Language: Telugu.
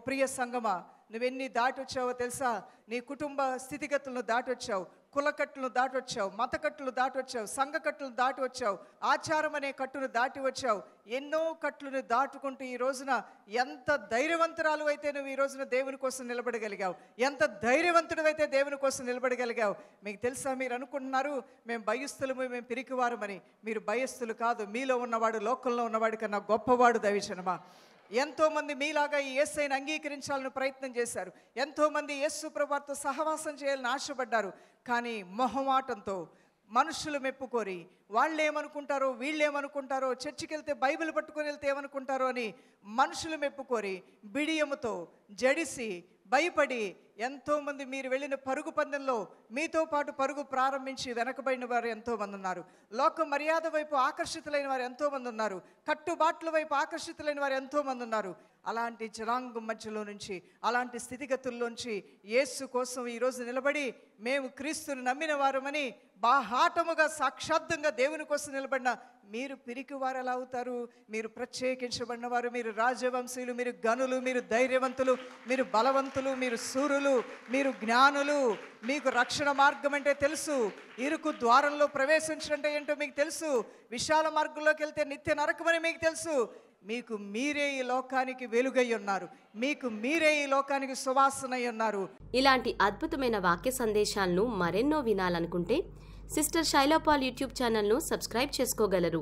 ప్రియ సంగమా, నువ్వెన్ని దాటొచ్చావో తెలుసా? నీ కుటుంబ స్థితిగతులను దాటొచ్చావు, కులకట్టును దాటొచ్చావు, మతకట్టులు దాటొచ్చావు, సంఘకట్టులు దాటి వచ్చావు, ఆచారం అనే కట్టును దాటి వచ్చావు. ఎన్నో కట్టులను దాటుకుంటూ ఈ రోజున ఎంత ధైర్యవంతురాలు అయితే నువ్వు ఈ రోజున దేవుని కోసం నిలబడగలిగావు, ఎంత ధైర్యవంతుడు అయితే దేవుని కోసం నిలబడగలిగావు. మీకు తెలుసా, మీరు అనుకుంటున్నారు మేము భయస్థులము, మేము పిరికివారమని. మీరు భయస్థులు కాదు, మీలో ఉన్నవాడు లోకంలో ఉన్నవాడి కన్నా గొప్పవాడు దైవజనమా. ఎంతోమంది మీలాగా ఈ యేసయ్యను అంగీకరించాలని ప్రయత్నం చేశారు. ఎంతోమంది యేసు ప్రభువుతో సహవాసం చేయాలని ఆశపడ్డారు. కానీ మొహమాటంతో, మనుషులు మెప్పుకోరి, వాళ్ళేమనుకుంటారో వీళ్ళేమనుకుంటారో, చర్చికి వెళ్తే బైబిల్ పట్టుకొని వెళ్తే ఏమనుకుంటారో అని మనుషులు మెప్పుకోరి, బిడియముతో జడిసి భయపడి ఎంతోమంది మీరు వెళ్ళిన పరుగు పందెంలో మీతో పాటు పరుగు ప్రారంభించి వెనకబడిన వారు ఎంతోమంది ఉన్నారు. లోక మర్యాద వైపు ఆకర్షితులైన వారు ఎంతోమంది ఉన్నారు. కట్టుబాట్ల వైపు ఆకర్షితులైన వారు ఎంతోమంది ఉన్నారు. అలాంటి జనాంగం మధ్యలో నుంచి, అలాంటి స్థితిగతుల్లోంచి యేసు కోసం ఈరోజు నిలబడి మేము క్రీస్తుని నమ్మిన వారమని బాహాటముగా సాక్షాత్తంగా దేవుని కోసం నిలబడిన మీరు పిరికి వారు ఎలా అవుతారు? మీరు ప్రత్యేకించబడిన వారు, మీరు రాజవంశీయులు, మీరు గనులు, మీరు ధైర్యవంతులు, మీరు బలవంతులు, మీరు శూరులు, మీరు జ్ఞానులు. మీకు రక్షణ మార్గం అంటే తెలుసు, ఇరుకు ద్వారంలో ప్రవేశించడం ఏంటో మీకు తెలుసు, విశాల మార్గంలోకి వెళ్తే నిత్య నరకమని మీకు తెలుసు. మీకు మీరే ఈ లోకానికి వెలుగై ఉన్నారు, మీకు మీరే ఈ లోకానికి సువాసనై ఉన్నారు. ఇలాంటి అద్భుతమైన వాక్య సందేశాలను మరెన్నో వినాలనుకుంటే సిస్టర్ శైలపాల్ యూట్యూబ్ ఛానల్ను సబ్స్క్రైబ్ చేసుకోగలరు.